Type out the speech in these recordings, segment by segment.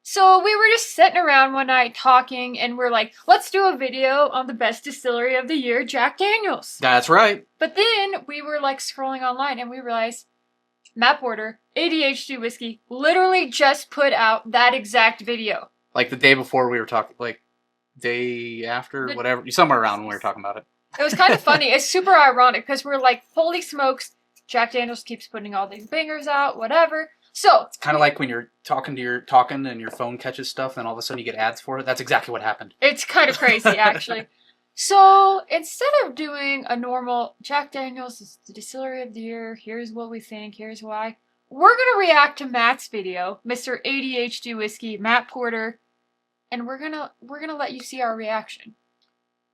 So we were just sitting around one night talking, and we're like, let's do a video on the best distillery of the year, Jack Daniels. That's right. But then we were like scrolling online, and we realized Matt Porter, ADHD Whiskey, literally just put out that exact video. Like the day before we were talking, like day after, whatever, somewhere around when we were talking about it. It was kind of funny. It's super ironic because we're like, holy smokes, Jack Daniels keeps putting all these bangers out, whatever. So it's kind of like when you're talking and your phone catches stuff, and all of a sudden you get ads for it. That's exactly what happened. It's kind of crazy, actually. So instead of doing a normal Jack Daniels is the distillery of the year, here's what we think, here's why, we're gonna react to Matt's video, Mr. ADHD Whiskey, Matt Porter, and we're gonna let you see our reaction.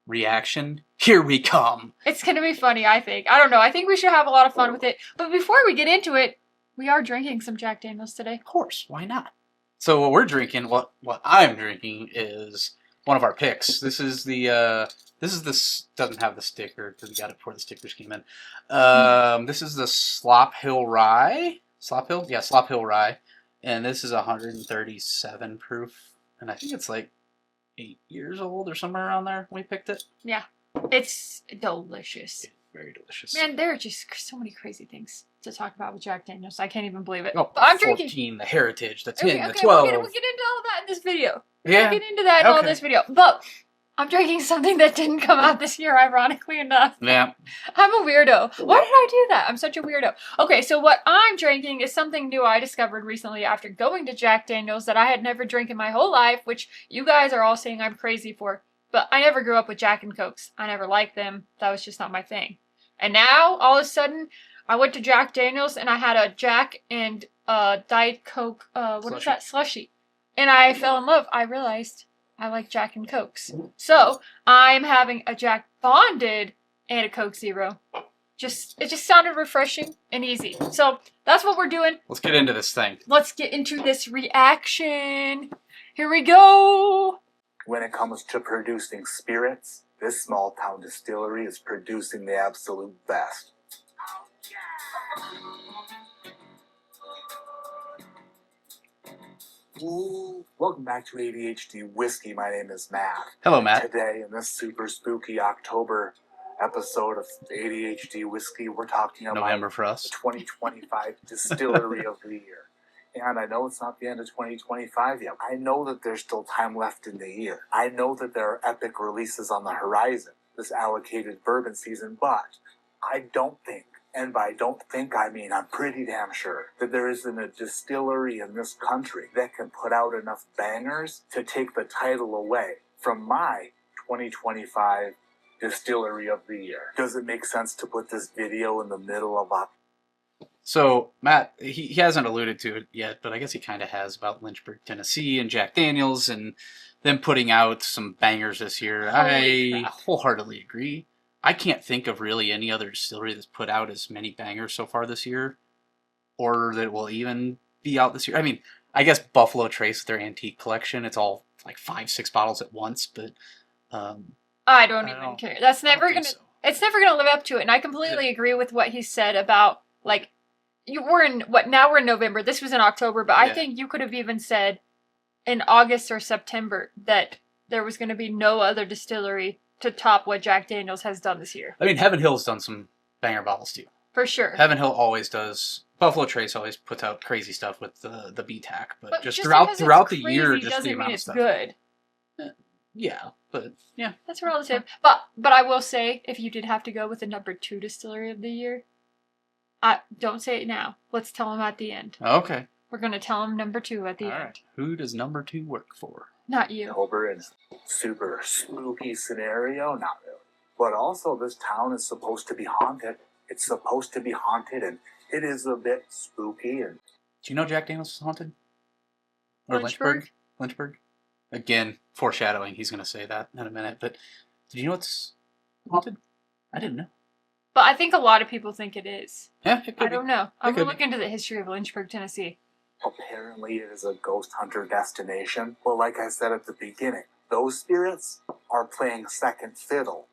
Reaction? Here we come. It's gonna be funny, I think. I don't know. I think we should have a lot of fun with it. But before we get into it, we are drinking some Jack Daniels today. Of course, why not? So what we're drinking, what I'm drinking is one of our picks. This is doesn't have the sticker because we got it before the stickers came in. This is the Slop Hill Rye. Slop Hill? Yeah, Slop Hill Rye. And this is 137 proof. And I think it's like 8 years old or somewhere around there when we picked it. Yeah. It's delicious. It's very delicious. Man, there are just so many crazy things to talk about with Jack Daniels. I can't even believe it. Oh, I'm 14, drinking. the heritage, the 10, okay, the 12. We'll get into all that in this video. Yeah. We'll get into that in all this video. But I'm drinking something that didn't come out this year, ironically enough. Yeah. I'm a weirdo. Why did I do that? I'm such a weirdo. Okay, so what I'm drinking is something new I discovered recently after going to Jack Daniels that I had never drank in my whole life, which you guys are all saying I'm crazy for. But I never grew up with Jack and Cokes. I never liked them. That was just not my thing. And now, all of a sudden, I went to Jack Daniels and I had a Jack and Diet Coke, Slushie. And I fell in love. I realized I like Jack and Cokes. So, I'm having a Jack Bonded and a Coke Zero. It just sounded refreshing and easy. So, that's what we're doing. Let's get into this thing. Let's get into this reaction. Here we go. When it comes to producing spirits, this small town distillery is producing the absolute best. Ooh, welcome back to ADHD Whiskey. My name is Matt. Hello, Matt. Today, in this super spooky October episode of ADHD Whiskey, we're talking about November for us. The 2025 Distillery of the Year. And I know it's not the end of 2025 yet. I know that there's still time left in the year. I know that there are epic releases on the horizon this allocated bourbon season, but I don't think, and by don't think I mean I'm pretty damn sure, that there isn't a distillery in this country that can put out enough bangers to take the title away from my 2025 Distillery of the Year. Does it make sense to put this video in the middle of a... So, Matt, he hasn't alluded to it yet, but I guess he kind of has about Lynchburg, Tennessee, and Jack Daniels, and them putting out some bangers this year. I wholeheartedly agree. I can't think of really any other distillery that's put out as many bangers so far this year, or that will even be out this year. I mean, I guess Buffalo Trace with their antique collection, it's all like 5-6 bottles at once, but I don't even care. That's never gonna. So. It's never gonna live up to it, and I completely agree with what he said about like. We're in now we're in November. This was in October, but I think you could have even said in August or September that there was going to be no other distillery to top what Jack Daniels has done this year. I mean, Heaven Hill's done some banger bottles too. For sure. Heaven Hill always does. Buffalo Trace always puts out crazy stuff with the BTAC, but just throughout the year, just the amount of stuff. Good. Yeah, but yeah, that's relative. But I will say, if you did have to go with the number 2 distillery of the year. Don't say it now. Let's tell him at the end. Okay. We're going to tell him number 2 at the end. Right. Who does number 2 work for? Not you. October is super spooky scenario, not really. But also, this town is supposed to be haunted. It's supposed to be haunted, and it is a bit spooky. And do you know Jack Daniels is haunted? Or Lynchburg? Lynchburg? Again, foreshadowing. He's going to say that in a minute. But did you know it's haunted? I didn't know. But I think a lot of people think it is. Yeah, it could be. I don't know. I'm going to look into the history of Lynchburg, Tennessee. Apparently it is a ghost hunter destination. But like I said at the beginning, those spirits are playing second fiddle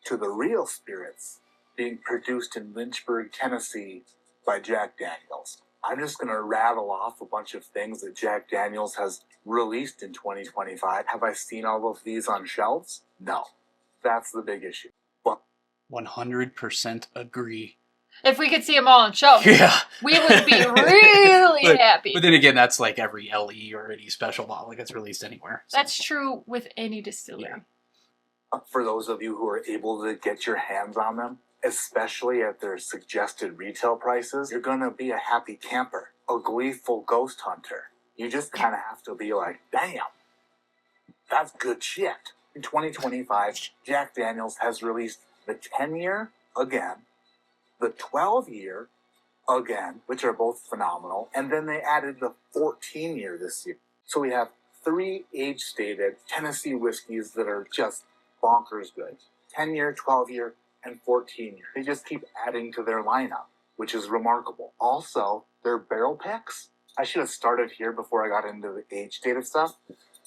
to the real spirits being produced in Lynchburg, Tennessee by Jack Daniels. I'm just going to rattle off a bunch of things that Jack Daniels has released in 2025. Have I seen all of these on shelves? No. That's the big issue. But 100% agree. If we could see them all on shelves, Yeah. we would be really happy. But then again, that's like every LE or any special bottle that gets released anywhere. So. That's true with any distillery. Yeah. for those of you who are able to get your hands on them, especially at their suggested retail prices, you're going to be a happy camper, a gleeful ghost hunter. You just kind of have to be like, damn, that's good shit. In 2025, Jack Daniels has released the 10-year again, the 12-year again, which are both phenomenal, and then they added the 14-year this year. So we have 3 age-stated Tennessee whiskeys that are just bonkers good. 10-year, 12-year, and 14-year. They just keep adding to their lineup, which is remarkable. Also, their barrel picks. I should have started here before I got into the age-stated stuff,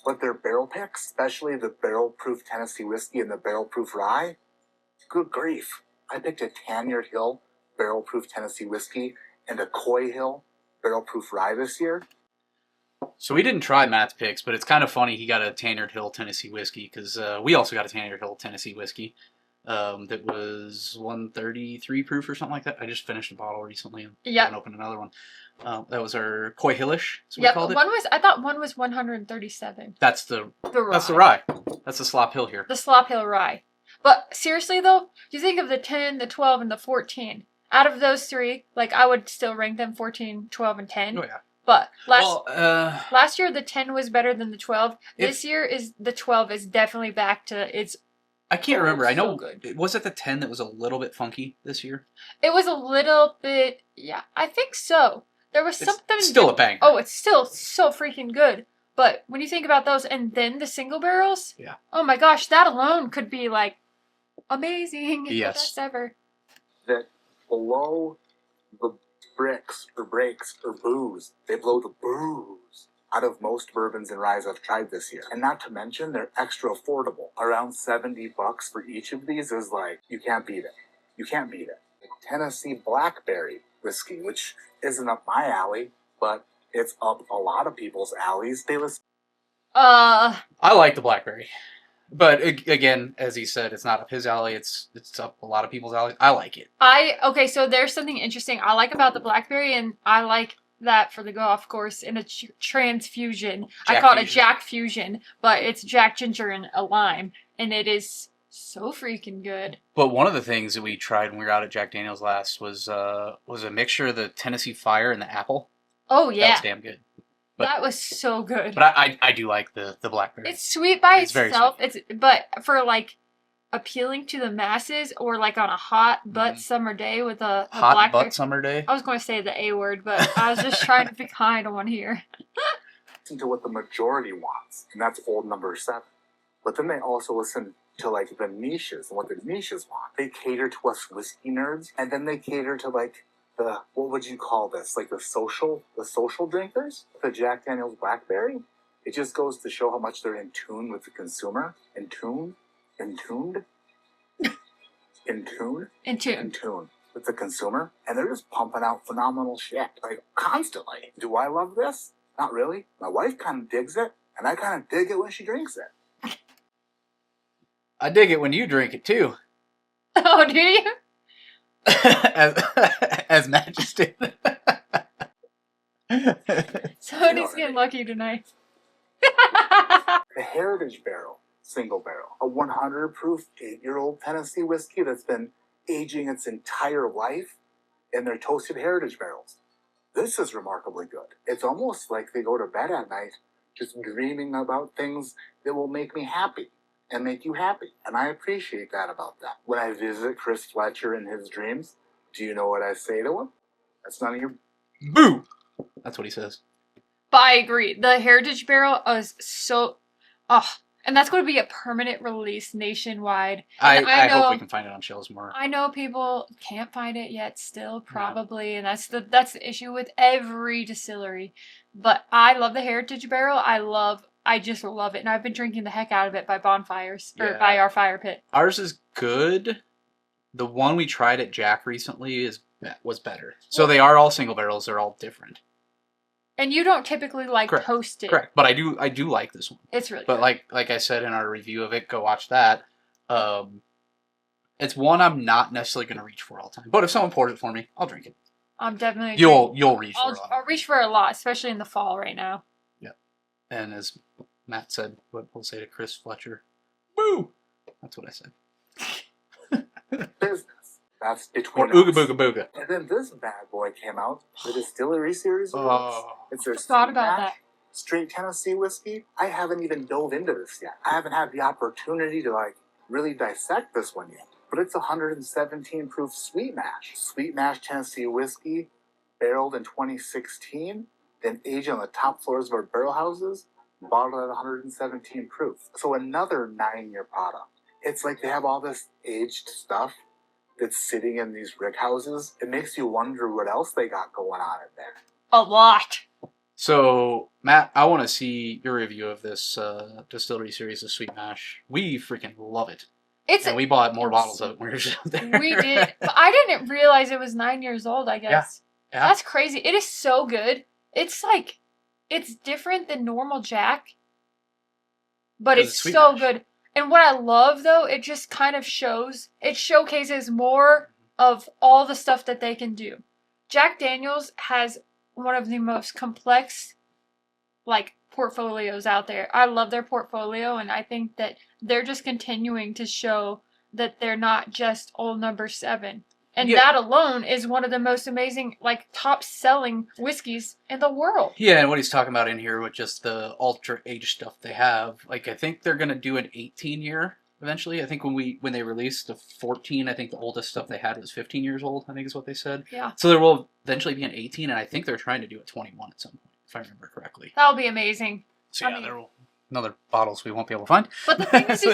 but their barrel picks, especially the barrel-proof Tennessee whiskey and the barrel-proof rye, good grief. I picked a Tanyard Hill barrel-proof Tennessee whiskey and a Coy Hill barrel-proof rye this year. So we didn't try Matt's picks, but it's kind of funny he got a Tanyard Hill Tennessee whiskey because we also got a Tanyard Hill Tennessee whiskey that was 133 proof or something like that. I just finished a bottle recently and haven't opened another one. That was our Coy Hillish, is what we called it. I thought one was 137. That's the rye. That's the rye. That's the Slop Hill here. The Slop Hill rye. But seriously though, you think of the 10, the 12, and the 14. Out of those 3, like I would still rank them 14, 12, and 10. Oh yeah. But last year the 10 was better than the 12. This year is the 12 is definitely back to its. I can't remember. I know. Good. Was it the 10 that was a little bit funky this year? It was a little bit. Yeah, I think so. There was something. It's still a banger. Oh, it's still so freaking good. But when you think about those, and then the single barrels. Yeah. Oh my gosh, that alone could be like amazing. Yes. The best ever. That below the bricks or breaks or booze, they blow the booze out of most bourbons and ryes I've tried this year. And not to mention, they're extra affordable. Around $70 for each of these is like, you can't beat it. You can't beat it. Tennessee Blackberry whiskey, which isn't up my alley, but it's up a lot of people's alleys. I like the Blackberry. But again, as he said, it's not up his alley. It's up a lot of people's alley. I like it. Okay, so there's something interesting I like about the Blackberry, and I like that for the golf course in a transfusion. I call it a Jack Fusion, but it's Jack Ginger and a lime, and it is so freaking good. But one of the things that we tried when we were out at Jack Daniel's last was a mixture of the Tennessee Fire and the apple. Oh yeah, that was damn good. But, that was so good. But I do like the Blackberry. It's sweet by itself. Very sweet. But for like appealing to the masses, or like on a hot butt summer day with a hot Blackberry. butt summer day. I was going to say the A word, but I was just trying to be kind on here. Listen to what the majority wants, and that's old number 7. But then they also listen to like the niches and what the niches want. They cater to us whiskey nerds, and then they cater to like the, what would you call this? Like the social drinkers? The Jack Daniel's Blackberry? It just goes to show how much they're in tune with the consumer. In tune with the consumer. And they're just pumping out phenomenal shit, like constantly. Do I love this? Not really. My wife kind of digs it, and I kind of dig it when she drinks it. I dig it when you drink it too. Oh, do you? as Matt just did. Somebody's getting lucky tonight. The Heritage Barrel, single barrel, a 100 proof 8-year-old Tennessee whiskey that's been aging its entire life in their toasted Heritage barrels. This is remarkably good. It's almost like they go to bed at night just dreaming about things that will make me happy and make you happy. And I appreciate that about that. When I visit Chris Fletcher in his dreams, do you know what I say to him? That's none of your... Boo! That's what he says. But I agree. The Heritage Barrel is so... and that's going to be a permanent release nationwide. I hope we can find it on shelves more. I know people can't find it yet still, probably. Yeah. And that's the issue with every distillery. But I love the Heritage Barrel. I just love it. And I've been drinking the heck out of it by bonfires. Or by our fire pit. Ours is good. The one we tried at Jack recently is was better. So they are all single barrels. They're all different. And you don't typically like Correct. toasted. Correct. But I do like this one. It's really But good. like I said in our review of it, go watch that. It's one I'm not necessarily going to reach for all the time. But if someone pours it for me, I'll drink it. I'm definitely... You'll reach for it. I'll reach for it a lot, especially in the fall right now. Yeah. And as Matt said, what we'll say to Chris Fletcher, boo! That's what I said. Business. That's between Or ooga us. booga booga. And then this bad boy came out, the Distillery series. Oh. It's their Forgot Sweet about Mash that. Straight Tennessee whiskey. I haven't even dove into this yet. I haven't had the opportunity to really dissect this one yet. But it's 117 proof Sweet Mash. Sweet Mash Tennessee whiskey, barreled in 2016, then aged on the top floors of our barrel houses, bottled at 117 proof. So another 9-year product. It's like they have all this aged stuff that's sitting in these rick houses. It makes you wonder what else they got going on in there. A lot. So, Matt, I want to see your review of this Distillery series of Sweet Mash. We freaking love it. And we bought more bottles of it when we were just out there. We did. But I didn't realize it was 9 years old, I guess. Yeah. That's crazy. It is so good. It's it's different than normal Jack. But it's Sweet so Mash. good. And what I love, though, it just kind of showcases more of all the stuff that they can do. Jack Daniels has one of the most complex, portfolios out there. I love their portfolio, and I think that they're just continuing to show that they're not just old number 7. And that alone is one of the most amazing, top-selling whiskeys in the world. Yeah, and what he's talking about in here with just the ultra age stuff they have, I think they're gonna do an 18-year eventually. I think when they released the 14, I think the oldest stuff they had was 15 years old. I think is what they said. Yeah. So there will eventually be an 18, and I think they're trying to do a 21 at some point, if I remember correctly. That'll be amazing. So there will another bottles we won't be able to find. But the thing is,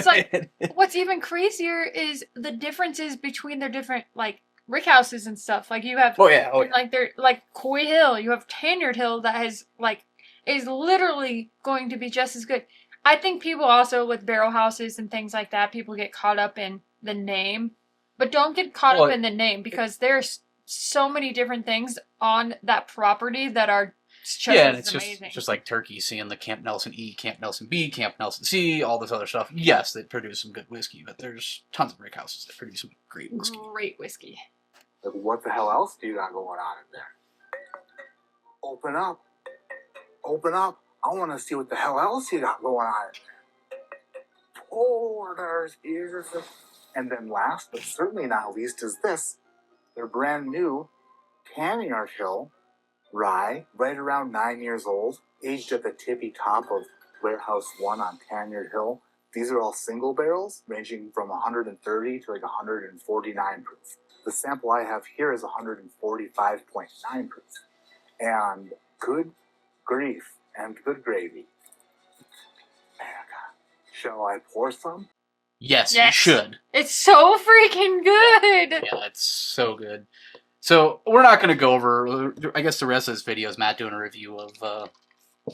what's even crazier is the differences between their different rick houses and stuff. You have they're Coy Hill. You have Tanyard Hill that has is literally going to be just as good. I think people also with barrel houses and things like that, people get caught up in the name, but don't get caught up in the name because there's so many different things on that property that are just and it's amazing. Just like Turkey seeing the Camp Nelson E, Camp Nelson B, Camp Nelson C, all this other stuff. Yes, they produce some good whiskey, but there's tons of brick houses that produce some great whiskey. Great whiskey. What the hell else do you got going on in there? Open up. Open up. I want to see what the hell else you got going on in there. Oh, there's ears. And then last, but certainly not least, is this. Their brand new Tanyard Hill rye, right around 9 years old, aged at the tippy top of Warehouse 1 on Tanyard Hill. These are all single barrels, ranging from 130 to 149 proof. The sample I have here is 145.9 proof. And good grief and good gravy. Shall I pour some? Yes, you should. It's so freaking good. Yeah, it's so good. So we're not going to go over, I guess the rest of this video is Matt doing a review of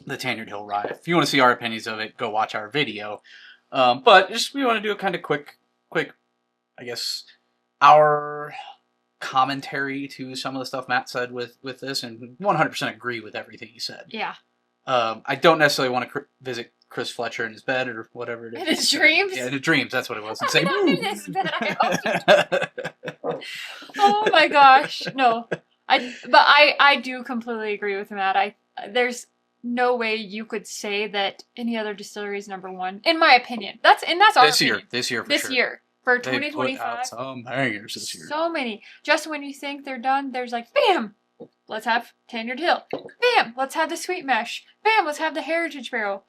the Tanyard Hill Rye. If you want to see our opinions of it, go watch our video. But just we want to do a kind of quick, I guess, our commentary to some of the stuff Matt said with this, and 100% agree with everything he said. Yeah. I don't necessarily want to visit Chris Fletcher in his bed or whatever it is. In his dreams? Yeah, in his dreams. That's what it was. And say, not in his bed, I hope. Oh my gosh, no. I do completely agree with Matt. There's no way you could say that any other distillery is number 1, in my opinion. That's our opinion. This year For They put 2025. out some bangers this year. So many. Just when you think they're done, there's bam! Let's have Tanyard Hill. Bam! Let's have the Sweet Mash. Bam! Let's have the Heritage Barrel.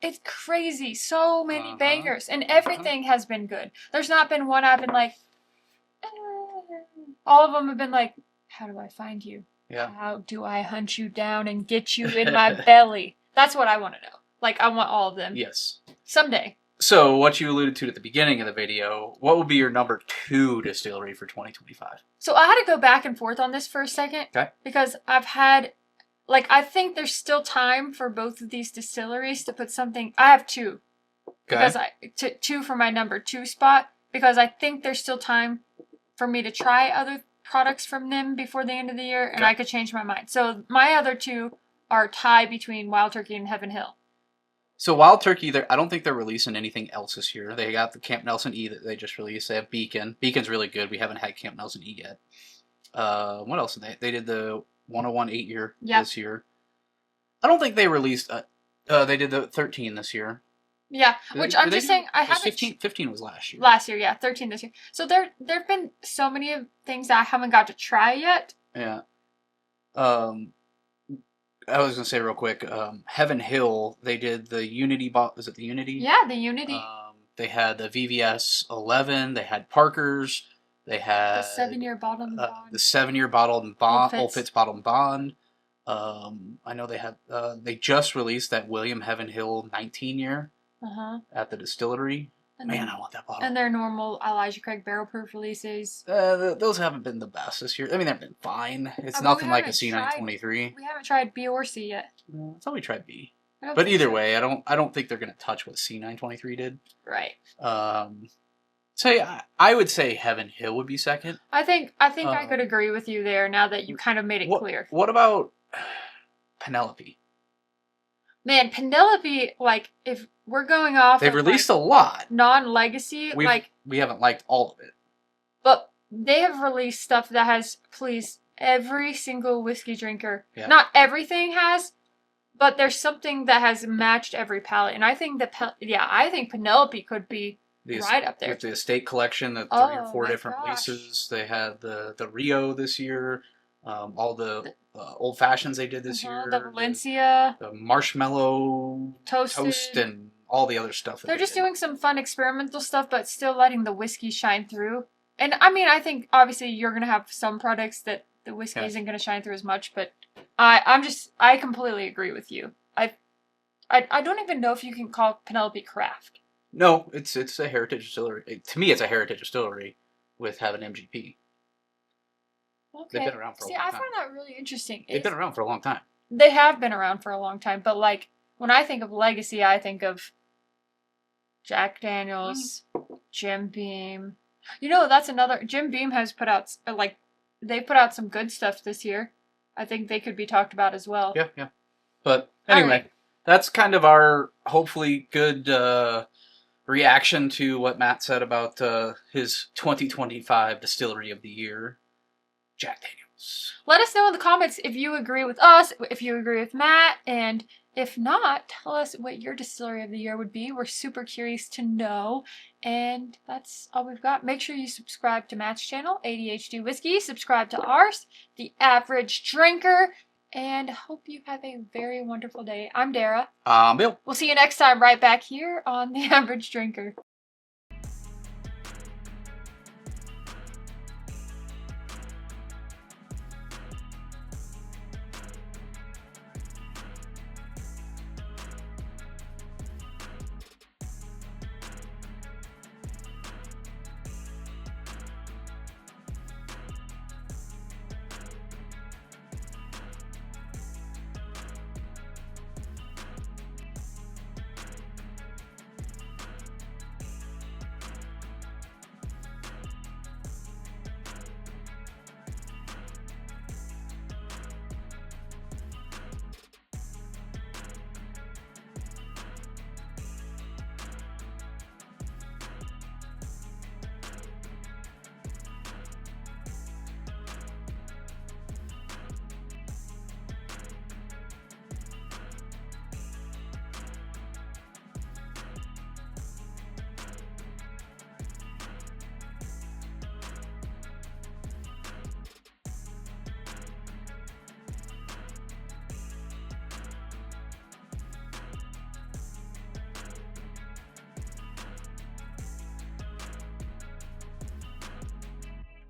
It's crazy. So many bangers. And everything has been good. There's not been one I've been all of them have been how do I find you? Yeah. How do I hunt you down and get you in my belly? That's what I want to know. I want all of them. Yes. Someday. So, what you alluded to at the beginning of the video, what would be your number 2 distillery for 2025? So I had to go back and forth on this for a second. Okay. Because I've had, I think there's still time for both of these distilleries to put something. I have 2. Okay. Because 2 for my number 2 spot. Because I think there's still time for me to try products from them before the end of the year, and Okay. I could change my mind. So my other two are tie between Wild Turkey and Heaven Hill. So Wild Turkey, I don't think they're releasing anything else this year. They got the Camp Nelson E that they just released. They have Beacon. Beacon's really good. We haven't had Camp Nelson E yet. What else did they? They did the 101 8-year this year. I don't think they released. They did the 13 this year. Yeah, which I'm just saying, I haven't. 15 was last year. Last year, yeah, 13 this year. So there've been so many of things that I haven't got to try yet. Yeah. I was gonna say real quick. Heaven Hill, they did the Unity. Is it the Unity? Yeah, the Unity. They had the VVS 11. They had Parker's. They had The 7-year bottled and bond. The 7-year bottled and bond. Old Old Fitz bottled and bond. I know they had. They just released that William Heaven Hill 19-year at the Distillery. And Man, I want that bottle. And their normal Elijah Craig barrel proof releases. Those haven't been the best this year. I mean, they've been fine. It's nothing like a C923. We haven't tried B or C yet. I thought we tried B. But either way, I don't think they're going to touch what C923 did. Right. So yeah, I would say Heaven Hill would be second. I think I could agree with you there now that you kind of made it clear. What about Penelope? Man, Penelope, like, if we're going off They've released a lot. Non-legacy, we haven't liked all of it. But they have released stuff that has pleased every single whiskey drinker. Yeah. Not everything has, but there's something that has matched every palate. And I think I think Penelope could be right up there. With the estate collection, the 3 or 4 different releases. They had the Rio this year. All the old fashions they did this year. The Valencia. The marshmallow toast and all the other stuff. They're just doing some fun experimental stuff, but still letting the whiskey shine through. And I mean, I think obviously you're going to have some products that the whiskey isn't going to shine through as much, but I completely agree with you. I don't even know if you can call Penelope craft. No, it's a heritage distillery. To me, it's a heritage distillery with having MGP. Okay. They've been around for a long time. I find that really interesting. They've been around for a long time. They have been around for a long time, but like when I think of legacy, I think of Jack Daniels, Jim Beam. You know, that's another. Jim Beam has put out they put out some good stuff this year. I think they could be talked about as well. Yeah. But anyway, that's kind of our hopefully good reaction to what Matt said about his 2025 Distillery of the Year, Jack Daniels. Let us know in the comments if you agree with us, if you agree with Matt, and if not, tell us what your Distillery of the Year would be. We're super curious to know. And that's all we've got. Make sure you subscribe to Matt's channel, ADHD Whiskey. Subscribe to ours, The Average Drinker. And hope you have a very wonderful day. I'm Dara. I'm Bill. We'll see you next time right back here on The Average Drinker.